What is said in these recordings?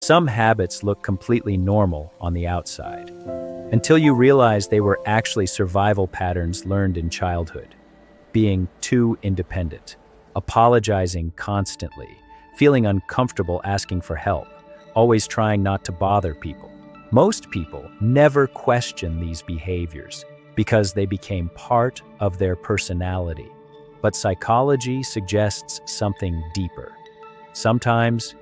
Some habits look completely normal on the outside, until you realize they were actually survival patterns learned in childhood. Being too independent, apologizing constantly, feeling uncomfortable asking for help, always trying not to bother people. Most people never question these behaviors because they became part of their personality. But psychology suggests something deeper. Sometimes,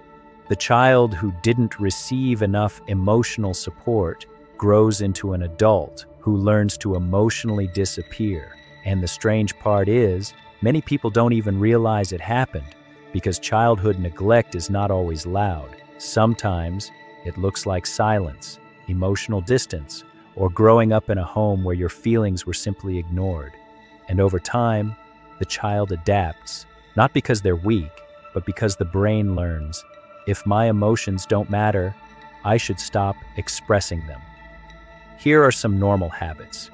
the child who didn't receive enough emotional support grows into an adult who learns to emotionally disappear. And the strange part is, many people don't even realize it happened because childhood neglect is not always loud. Sometimes it looks like silence, emotional distance, or growing up in a home where your feelings were simply ignored. And over time, the child adapts, not because they're weak, but because the brain learns, if my emotions don't matter, I should stop expressing them. Here are some normal habits.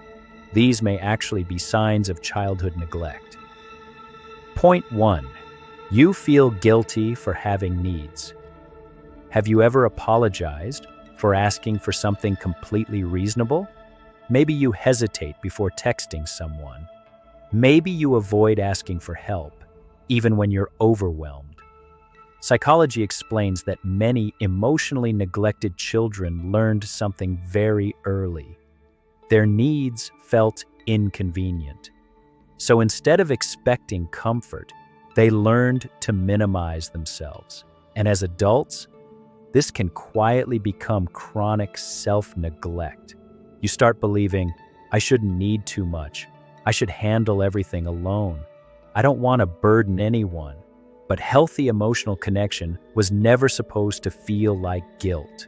These may actually be signs of childhood neglect. Point 1. You feel guilty for having needs. Have you ever apologized for asking for something completely reasonable? Maybe you hesitate before texting someone. Maybe you avoid asking for help, even when you're overwhelmed. Psychology explains that many emotionally neglected children learned something very early. Their needs felt inconvenient. So instead of expecting comfort, they learned to minimize themselves. And as adults, this can quietly become chronic self-neglect. You start believing, I shouldn't need too much. I should handle everything alone. I don't want to burden anyone. But healthy emotional connection was never supposed to feel like guilt.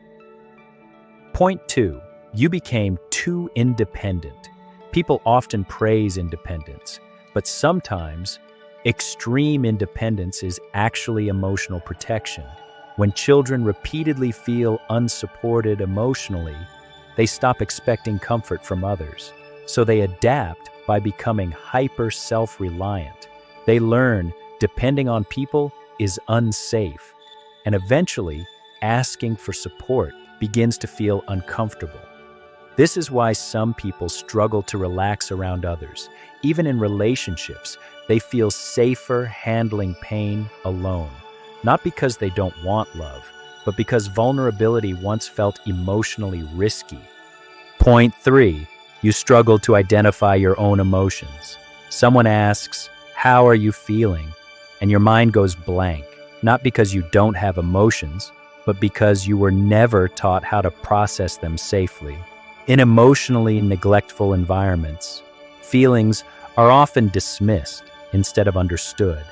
Point 2. You became too independent. People often praise independence, but sometimes extreme independence is actually emotional protection. When children repeatedly feel unsupported emotionally, they stop expecting comfort from others. So they adapt by becoming hyper self-reliant. They learn depending on people is unsafe, and eventually asking for support begins to feel uncomfortable. This is why some people struggle to relax around others. Even in relationships, they feel safer handling pain alone, not because they don't want love, but because vulnerability once felt emotionally risky. Point 3. You struggle to identify your own emotions. Someone asks, "How are you feeling?" And your mind goes blank, not because you don't have emotions, but because you were never taught how to process them safely. In emotionally neglectful environments, feelings are often dismissed instead of understood,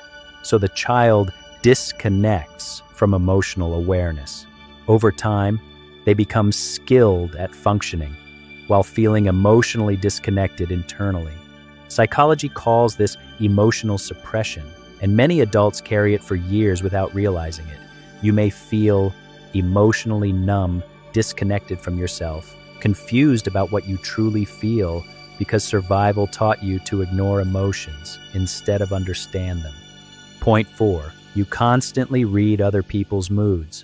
so the child disconnects from emotional awareness. Over time, they become skilled at functioning, while feeling emotionally disconnected internally. Psychology calls this emotional suppression, and many adults carry it for years without realizing it. You may feel emotionally numb, disconnected from yourself, confused about what you truly feel because survival taught you to ignore emotions instead of understand them. Point 4. You constantly read other people's moods.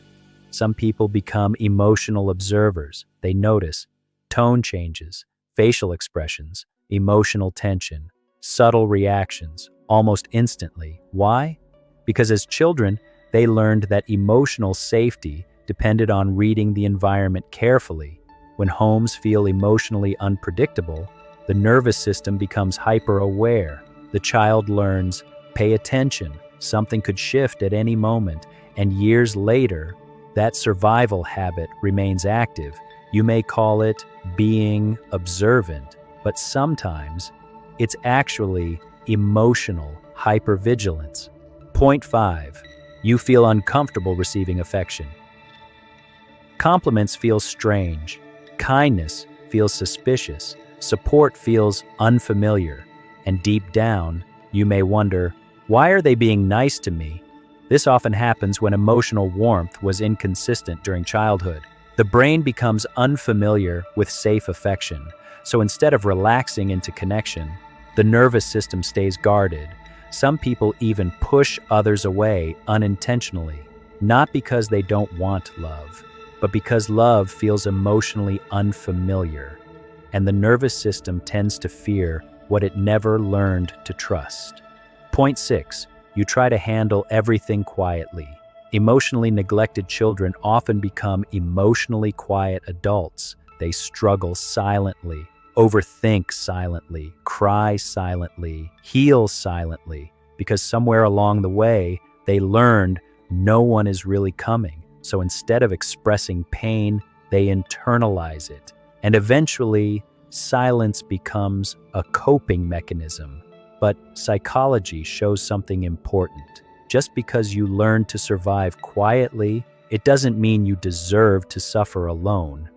Some people become emotional observers. They notice tone changes, facial expressions, emotional tension, subtle reactions, almost instantly. Why? Because as children, they learned that emotional safety depended on reading the environment carefully. When homes feel emotionally unpredictable, the nervous system becomes hyper-aware. The child learns, pay attention, something could shift at any moment, and years later, that survival habit remains active. You may call it being observant, but sometimes it's actually emotional hypervigilance. Point 5. You feel uncomfortable receiving affection. Compliments feel strange. Kindness feels suspicious. Support feels unfamiliar. And deep down, you may wonder, why are they being nice to me? This often happens when emotional warmth was inconsistent during childhood. The brain becomes unfamiliar with safe affection, so instead of relaxing into connection, the nervous system stays guarded. Some people even push others away unintentionally, not because they don't want love, but because love feels emotionally unfamiliar, and the nervous system tends to fear what it never learned to trust. Point 6. You try to handle everything quietly. Emotionally neglected children often become emotionally quiet adults. They struggle silently, overthink silently, cry silently, heal silently, because somewhere along the way, they learned no one is really coming. So instead of expressing pain, they internalize it. And eventually, silence becomes a coping mechanism. But psychology shows something important. Just because you learn to survive quietly, it doesn't mean you deserve to suffer alone.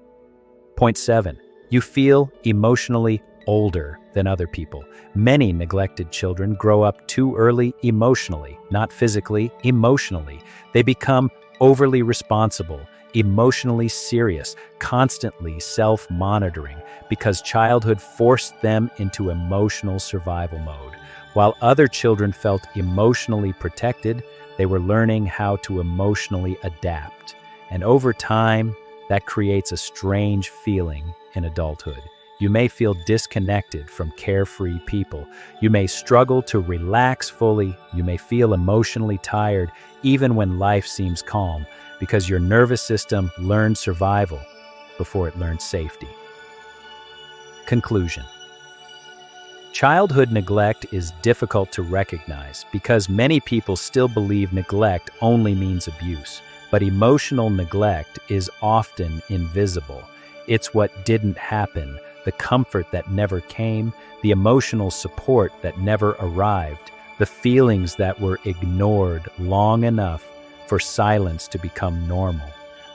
Point 7. You feel emotionally older than other people. Many neglected children grow up too early emotionally, not physically, emotionally. They become overly responsible, emotionally serious, constantly self-monitoring, because childhood forced them into emotional survival mode. While other children felt emotionally protected, they were learning how to emotionally adapt. And over time, that creates a strange feeling in adulthood. You may feel disconnected from carefree people. You may struggle to relax fully. You may feel emotionally tired, even when life seems calm, because your nervous system learned survival before it learned safety. Conclusion. Childhood neglect is difficult to recognize because many people still believe neglect only means abuse. But emotional neglect is often invisible. It's what didn't happen, the comfort that never came, the emotional support that never arrived, the feelings that were ignored long enough for silence to become normal.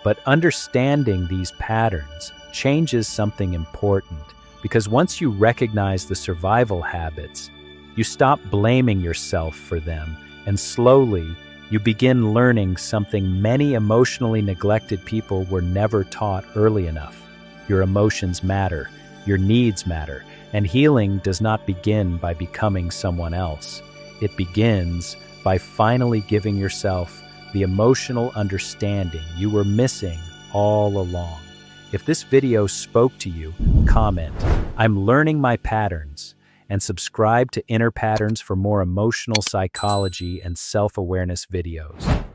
But understanding these patterns changes something important, because once you recognize the survival habits, you stop blaming yourself for them, and slowly you begin learning something many emotionally neglected people were never taught early enough. Your emotions matter, your needs matter, and healing does not begin by becoming someone else. It begins by finally giving yourself the emotional understanding you were missing all along. If this video spoke to you, comment, "I'm learning my patterns," and subscribe to Inner Patterns for more emotional psychology and self-awareness videos.